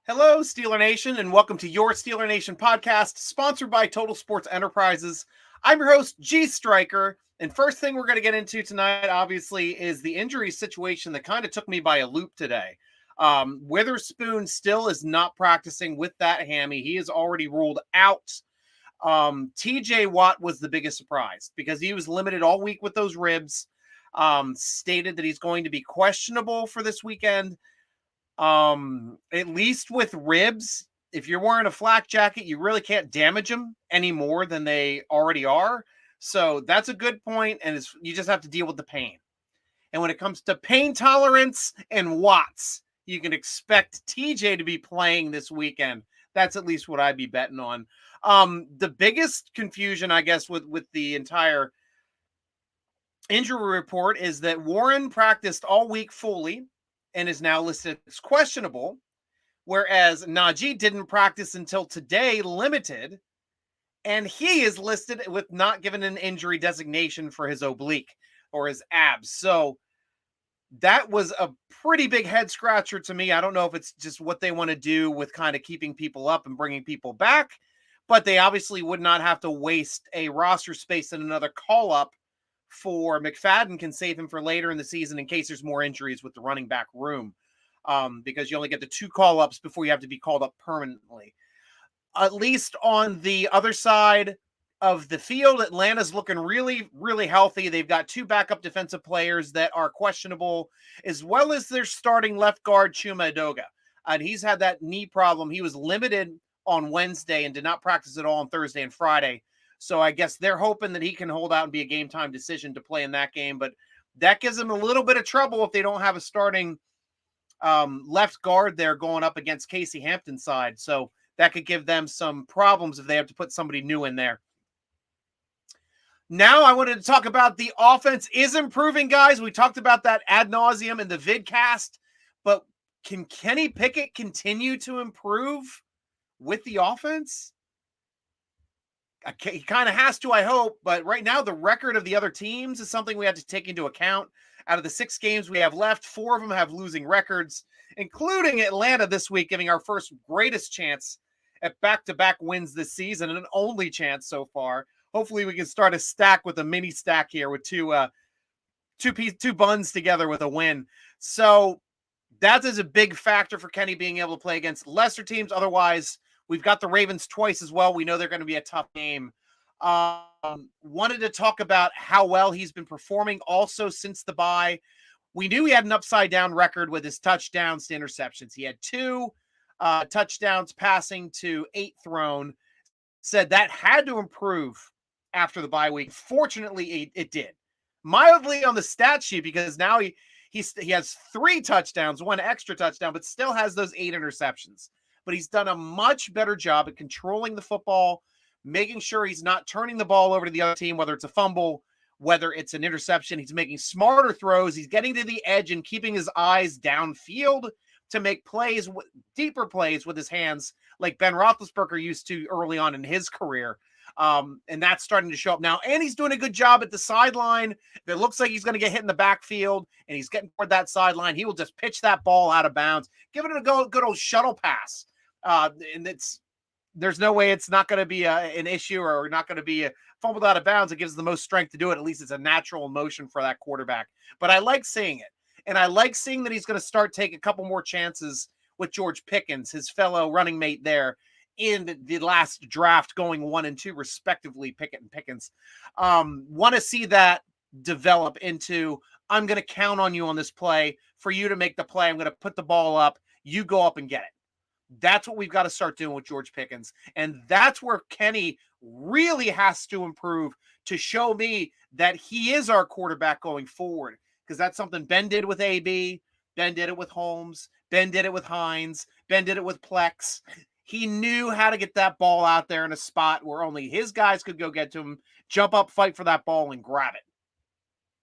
Hello, Steeler Nation, and welcome to your Steeler Nation podcast, sponsored by Total Sports Enterprises. I'm your host, G.Stryker, and first thing we're going to get into tonight, obviously, is the injury situation that kind of took me by a loop today. Witherspoon still is not practicing with that hammy. He is already ruled out. TJ Watt was the biggest surprise because he was limited all week with those ribs, stated that he's going to be questionable for this weekend. At least with ribs, if you're wearing a flak jacket, you really can't damage them any more than they already are. So that's a good point, and you just have to deal with the pain. And when it comes to pain tolerance and watts, you can expect TJ to be playing this weekend. That's at least what I'd be betting on. The biggest confusion, I guess, with the entire injury report is that Warren practiced all week fully and is now listed as questionable, whereas Najee didn't practice until today, limited, and he is listed with not given an injury designation for his oblique or his abs. So that was a pretty big head scratcher to me. I don't know if it's just what they want to do with kind of keeping people up and bringing people back, but they obviously would not have to waste a roster space and another call-up for McFadden can save him for later in the season in case there's more injuries with the running back room, because you only get the 2 call-ups before you have to be called up permanently. At least on the other side of the field, Atlanta's looking really, really healthy. They've got 2 backup defensive players that are questionable, as well as their starting left guard, Chuma Edoga. And he's had that knee problem. He was limited on Wednesday and did not practice at all on Thursday and Friday. So I guess they're hoping that he can hold out and be a game time decision to play in that game. But that gives them a little bit of trouble if they don't have a starting left guard there going up against Casey Hampton's side. So that could give them some problems if they have to put somebody new in there. Now I wanted to talk about the offense is improving, guys. We talked about that ad nauseum in the vidcast. But can Kenny Pickett continue to improve with the offense? He kind of has to, I hope, but right now the record of the other teams is something we have to take into account. Out of the 6 games we have left, 4 of them have losing records, including Atlanta this week, giving our first greatest chance at back-to-back wins this season, and an only chance so far. Hopefully we can start a stack with a mini stack here with two buns together with a win. So that is a big factor for Kenny being able to play against lesser teams. Otherwise, we've got the Ravens twice as well. We know they're going to be a tough game. Wanted to talk about how well he's been performing also since the bye. We knew he had an upside-down record with his touchdowns to interceptions. He had 2 touchdowns passing to 8 thrown. Said that had to improve after the bye week. Fortunately, it did. Mildly on the stat sheet because now he has 3 touchdowns, 1 extra touchdown, but still has those 8 interceptions. But he's done a much better job at controlling the football, making sure he's not turning the ball over to the other team, whether it's a fumble, whether it's an interception. He's making smarter throws. He's getting to the edge and keeping his eyes downfield to make plays, deeper plays with his hands like Ben Roethlisberger used to early on in his career. And that's starting to show up now. And he's doing a good job at the sideline. If it looks like he's going to get hit in the backfield and he's getting toward that sideline, he will just pitch that ball out of bounds, give it a good old shuttle pass. And there's no way it's not going to be an issue or not going to be fumbled out of bounds. It gives the most strength to do it. At least it's a natural motion for that quarterback. But I like seeing it. And I like seeing that he's going to start taking a couple more chances with George Pickens, his fellow running mate there in the last draft, going 1 and 2 respectively, Pickett and Pickens. Want to see that develop into, I'm going to count on you on this play for you to make the play. I'm going to put the ball up. You go up and get it. That's what we've got to start doing with George Pickens. And that's where Kenny really has to improve to show me that he is our quarterback going forward. Because that's something Ben did with AB. Ben did it with Holmes. Ben did it with Hines. Ben did it with Plex. He knew how to get that ball out there in a spot where only his guys could go get to him, jump up, fight for that ball, and grab it.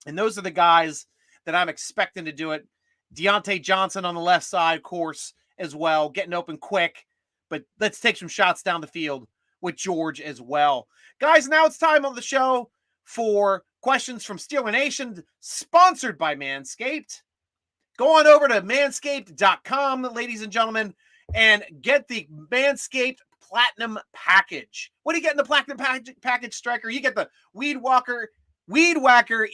And those are the guys that I'm expecting to do it. Deontay Johnson on the left side, of course, as well, getting open quick. But let's take some shots down the field with George as well. Guys, now it's time on the show for questions from Steeler Nation, sponsored by Manscaped. Go on over to manscaped.com, ladies and gentlemen. and get the Manscaped Platinum Package. What do you get in the Platinum Package, Stryker? You get the Weed Whacker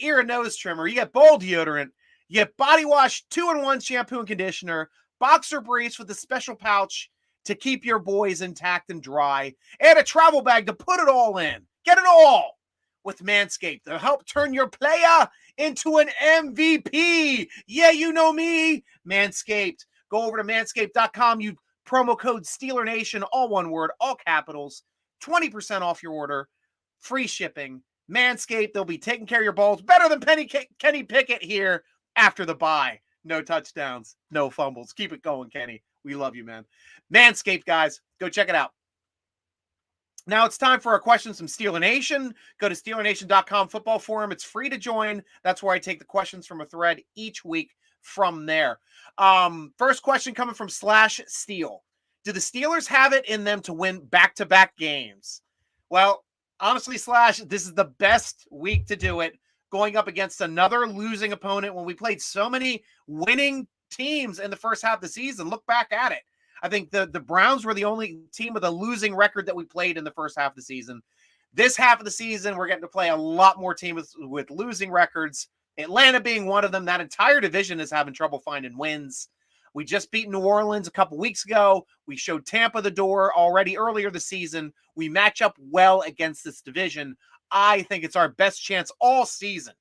ear and nose trimmer. You get ball deodorant. You get body wash, 2-in-1 shampoo and conditioner, boxer briefs with a special pouch to keep your boys intact and dry, and a travel bag to put it all in. Get it all with Manscaped to help turn your player into an MVP. Yeah, you know me, Manscaped. Go over to manscaped.com. You promo code SteelerNation, all one word, all capitals, 20% off your order, free shipping. Manscaped, they'll be taking care of your balls better than Kenny Pickett here after the bye. No touchdowns, no fumbles. Keep it going, Kenny. We love you, man. Manscaped, guys. Go check it out. Now it's time for our questions from Steeler Nation. Go to SteelerNation.com football forum. It's free to join. That's where I take the questions from a thread each week from there. First question coming from /Steel. Do the Steelers have it in them to win back-to-back games? Well, honestly, this is the best week to do it, going up against another losing opponent when we played so many winning teams in the first half of the season. Look back at it. I think the Browns were the only team with a losing record that we played in the first half of the season. This half of the season, we're getting to play a lot more teams with losing records. Atlanta being one of them. That entire division is having trouble finding wins. We just beat New Orleans a couple weeks ago. We showed Tampa the door already earlier this season. We match up well against this division. I think it's our best chance all season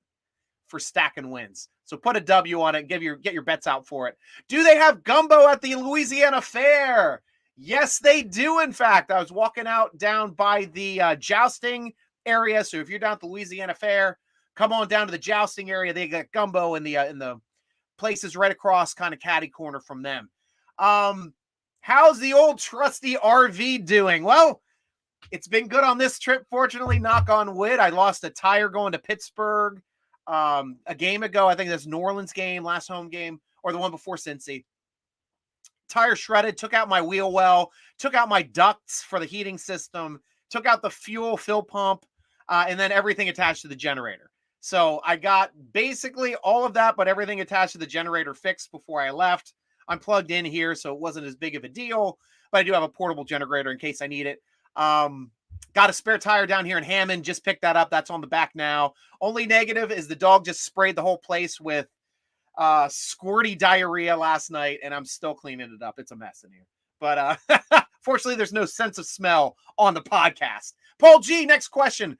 for stacking wins. So put a W on it. Get your bets out for it. Do they have gumbo at the Louisiana Fair? Yes, they do. In fact, I was walking out down by the jousting area. So if you're down at the Louisiana Fair, come on down to the jousting area. They got gumbo in the places right across, kind of catty corner from them. How's the old trusty RV doing? Well, it's been good on this trip. Fortunately, knock on wood. I lost a tire going to Pittsburgh a game ago. I think that's New Orleans game, last home game, or the one before Cincy. Tire shredded, took out my wheel well, took out my ducts for the heating system, took out the fuel fill pump, and then everything attached to the generator. So I got basically all of that, but everything attached to the generator fixed before I left. I'm plugged in here, so it wasn't as big of a deal, but I do have a portable generator in case I need it. Got a spare tire down here in Hammond. Just picked that up. That's on the back now. Only negative is the dog just sprayed the whole place with squirty diarrhea last night, and I'm still cleaning it up. It's a mess in here. But fortunately, there's no sense of smell on the podcast. Paul G, next question.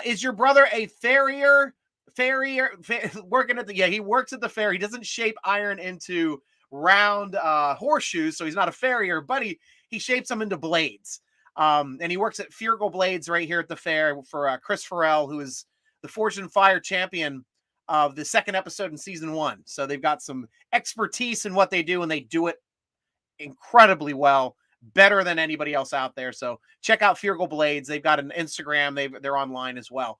Is your brother a farrier? Working at he works at the fair. He doesn't shape iron into round horseshoes, so he's not a farrier, but he shapes them into blades. And he works at Feargal Blades right here at the fair for Chris Farrell, who is the Forged and Fire champion of the second episode in season 1. So they've got some expertise in what they do, and they do it incredibly well, better than anybody else out there. So check out Feargal Blades. They've got an Instagram. They're online as well.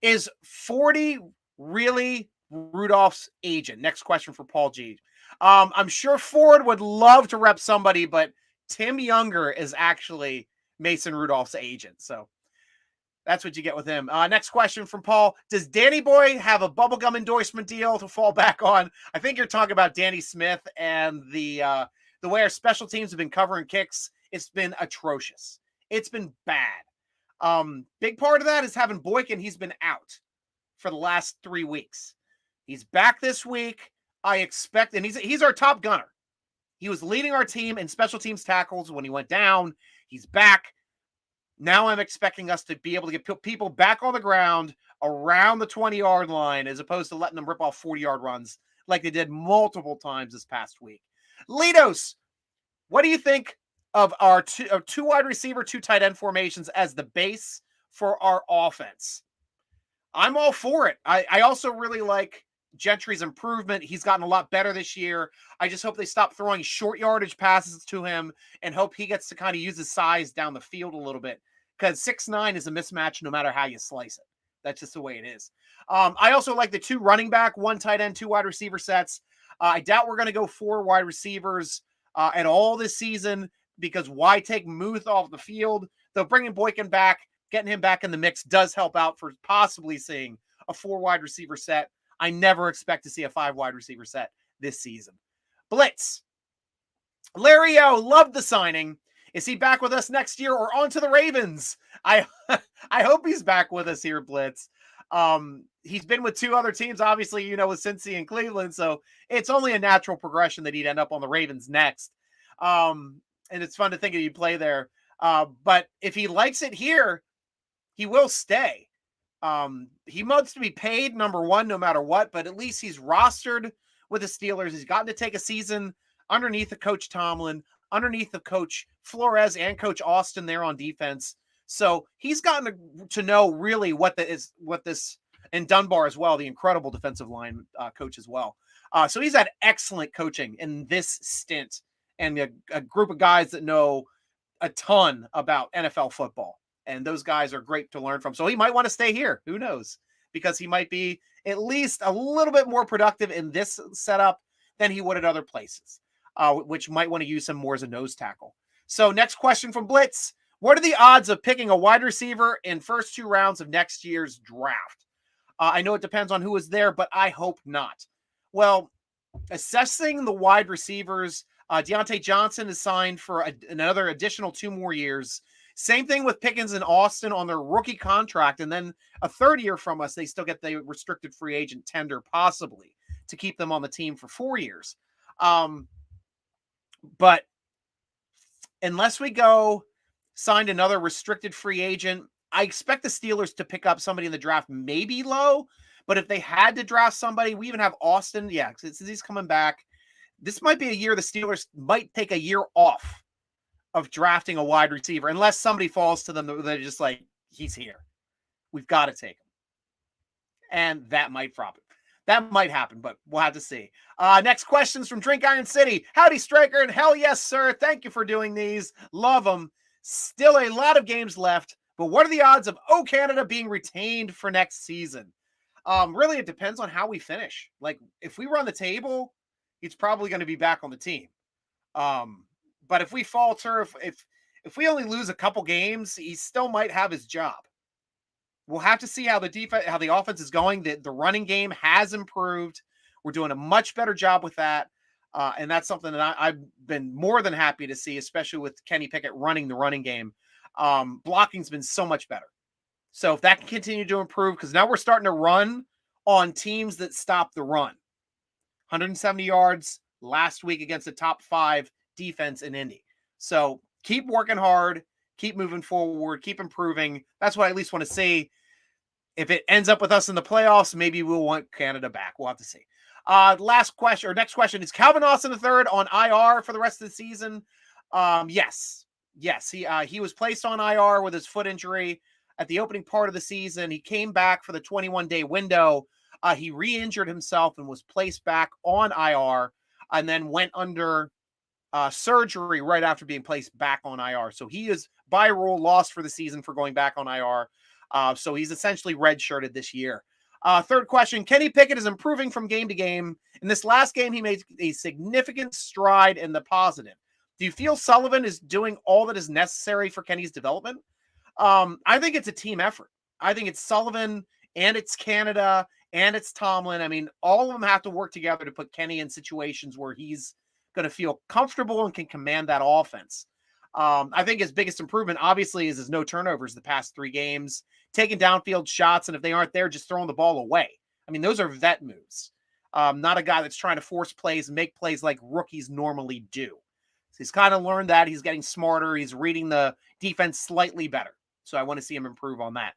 Is 40 really Rudolph's agent? Next question for Paul G. I'm sure Ford would love to rep somebody, but Tim Younger is actually Mason Rudolph's agent. So that's what you get with him. Next question from Paul. Does Danny Boy have a bubblegum endorsement deal to fall back on? I think you're talking about Danny Smith and the way our special teams have been covering kicks. It's been atrocious. It's been bad. Big part of that is having Boykin. He's been out for the last 3 weeks. He's back this week. I expect, and he's our top gunner. He was leading our team in special teams tackles when he went down. He's back. Now I'm expecting us to be able to get people back on the ground around the 20-yard line as opposed to letting them rip off 40-yard runs like they did multiple times this past week. Litos, what do you think of our two wide receiver, 2 tight end formations as the base for our offense? I'm all for it. I also really like Gentry's improvement. He's gotten a lot better this year. I just hope they stop throwing short yardage passes to him and hope he gets to kind of use his size down the field a little bit, because 6'9" is a mismatch no matter how you slice it. That's just the way it is. I also like the 2 running back, 1 tight end, 2 wide receiver sets. I doubt we're going to go 4 wide receivers at all this season, because why take Muth off the field? Though bringing Boykin back, getting him back in the mix does help out for possibly seeing a 4 wide receiver set. I never expect to see a 5 wide receiver set this season. Blitz. Larry O, loved the signing. Is he back with us next year or on to the Ravens? I I hope he's back with us here, Blitz. He's been with two other teams, obviously, with Cincy and Cleveland, so it's only a natural progression that he'd end up on the Ravens next. And it's fun to think that he'd play there. But if he likes it here, he will stay. He must be paid, number one, no matter what, but at least he's rostered with the Steelers. He's gotten to take a season underneath the Coach Tomlin, underneath the Coach Flores and Coach Austin there on defense. So he's gotten to know really what this, and Dunbar as well, the incredible defensive line coach as well. So he's had excellent coaching in this stint, and a group of guys that know a ton about NFL football. And those guys are great to learn from. So he might want to stay here. Who knows? Because he might be at least a little bit more productive in this setup than he would at other places, which might want to use him more as a nose tackle. So next question from Blitz. What are the odds of picking a wide receiver in first 2 rounds of next year's draft? I know it depends on who is there, but I hope not. Well, assessing the wide receivers, Deontay Johnson is signed for another additional 2 more years. Same thing with Pickens and Austin on their rookie contract. And then a 3rd year from us, they still get the restricted free agent tender, possibly, to keep them on the team for 4 years. But unless we go signed another restricted free agent, I expect the Steelers to pick up somebody in the draft, maybe low. But if they had to draft somebody, we even have Austin. Yeah, since he's coming back, this might be a year the Steelers might take a year off of drafting a wide receiver, unless somebody falls to them that they're just like, he's here. We've got to take him. And that might drop it. That might happen, but we'll have to see. Next question's from Drink Iron City. Howdy, Stryker, and hell yes, sir. Thank you for doing these. Love them. Still a lot of games left, but what are the odds of O Canada being retained for next season? Really, it depends on how we finish. Like, if we run the table, he's probably going to be back on the team. But if we falter, if we only lose a couple games, he still might have his job. We'll have to see how the offense is going. The running game has improved. We're doing a much better job with that. And that's something that I've been more than happy to see, especially with Kenny Pickett running the running game. Blocking's been so much better. So if that can continue to improve, because now we're starting to run on teams that stop the run. 170 yards last week against the top 5 defense in Indy. So keep working hard, keep moving forward, keep improving. That's what I at least want to see. If it ends up with us in the playoffs, maybe we'll want Canada back. We'll have to see. Last question, or next question, is Calvin Austin III on IR for the rest of the season? Yes. He was placed on IR with his foot injury at the opening part of the season. He came back for the 21-day window. He re-injured himself and was placed back on IR, and then went under surgery right after being placed back on IR. So he is, by rule, lost for the season for going back on IR. So he's essentially redshirted this year. Third question, Kenny Pickett is improving from game to game. In this last game, he made a significant stride in the positive. Do you feel Sullivan is doing all that is necessary for Kenny's development? I think it's a team effort. I think it's Sullivan and it's Canada and it's Tomlin. I mean, all of them have to work together to put Kenny in situations where he's going to feel comfortable and can command that offense. I think his biggest improvement, obviously, is his no turnovers the past 3 games, taking downfield shots, and if they aren't there, just throwing the ball away. I mean, those are vet moves. Not a guy that's trying to force plays and make plays like rookies normally do. So he's kind of learned that. He's getting smarter. He's reading the defense slightly better. So I want to see him improve on that.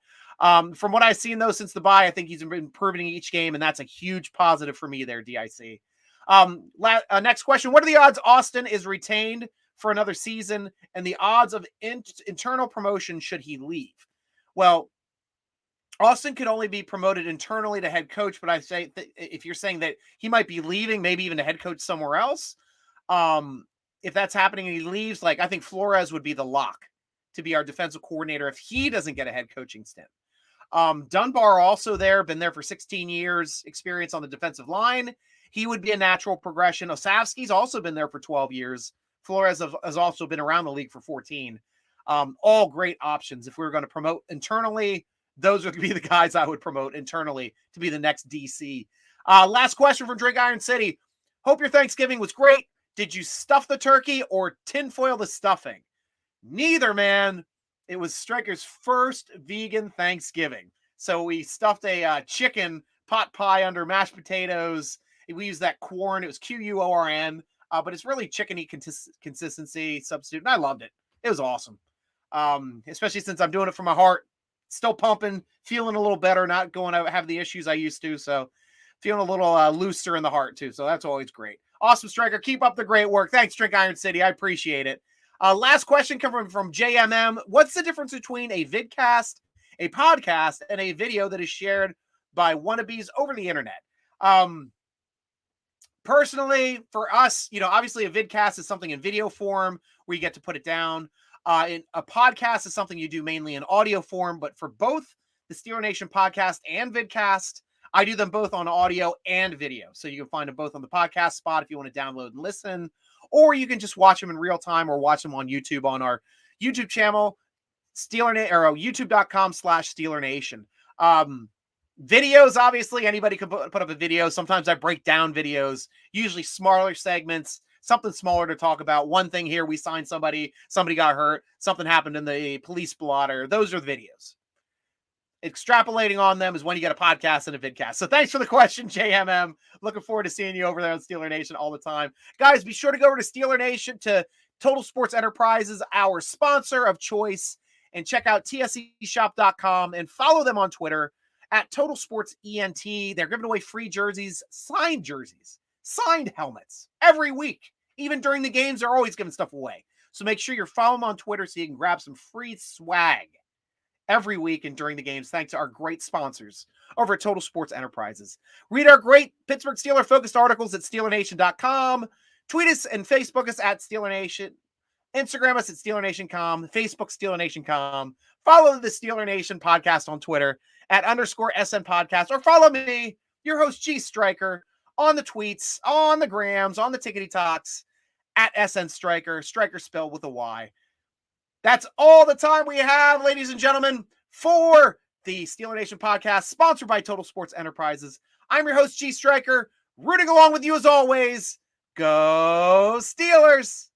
From what I've seen, though, since the bye, I think he's been improving each game, and that's a huge positive for me there, DIC. Next question. What are the odds Austin is retained for another season, and the odds of internal promotion should he leave? Well, Austin could only be promoted internally to head coach, but I say if you're saying that he might be leaving, maybe even to head coach somewhere else, if that's happening and he leaves, like, I think Flores would be the lock to be our defensive coordinator if he doesn't get a head coaching stint. Dunbar also been there for 16 years, experience on the defensive line. He would be a natural progression. Osavsky's also been there for 12 years. Flores has also been around the league for 14. All great options. If we were going to promote internally, those would be the guys I would promote internally to be the next DC. Last question from Drink Iron City. Hope your Thanksgiving was great. Did you stuff the turkey or tinfoil the stuffing? Neither, man. It was Stryker's first vegan Thanksgiving. So we stuffed a chicken pot pie under mashed potatoes. We used that corn. It was QUORN, but it's really chickeny consistency substitute. And I loved it. It was awesome. Especially since I'm doing it from my heart. Still pumping, feeling a little better, not going to have the issues I used to. So feeling a little looser in the heart, too. So that's always great. Awesome, Stryker. Keep up the great work. Thanks, Drink Iron City. I appreciate it. Last question coming from JMM. What's the difference between a vidcast, a podcast, and a video that is shared by wannabes over the internet? Personally, for us, obviously a vidcast is something in video form where you get to put it down. A podcast is something you do mainly in audio form, but for both the Steeler Nation podcast and vidcast, I do them both on audio and video. So you can find them both on the podcast spot if you want to download and listen, or you can just watch them in real time or watch them on YouTube on our YouTube channel, youtube.com/Steeler Nation. Videos, obviously, anybody can put up a video. Sometimes I break down videos, usually smaller segments, something smaller to talk about. One thing here, we signed somebody got hurt, something happened in the police blotter. Those are the videos. Extrapolating on them is when you get a podcast and a vidcast. So thanks for the question, JMM. Looking forward to seeing you over there on Steeler Nation all the time. Guys, be sure to go over to Steeler Nation, to Total Sports Enterprises, our sponsor of choice, and check out tseshop.com and follow them on Twitter at Total Sports ENT. They're giving away free jerseys, signed helmets every week. Even during the games, they're always giving stuff away. So make sure you're following them on Twitter so you can grab some free swag every week and during the games, thanks to our great sponsors over at Total Sports Enterprises. Read our great Pittsburgh Steeler-focused articles at SteelerNation.com. Tweet us and Facebook us at Steeler Nation. Instagram us at SteelerNation.com. Facebook SteelerNation.com. Follow the Steeler Nation podcast on Twitter at _SN Podcast. Or follow me, your host G.Stryker, on the tweets, on the grams, on the tickety talks at SN Stryker. Stryker spelled with a Y. That's all the time we have, ladies and gentlemen, for the Steeler Nation podcast, sponsored by Total Sports Enterprises. I'm your host, G.Stryker, rooting along with you as always. Go Steelers!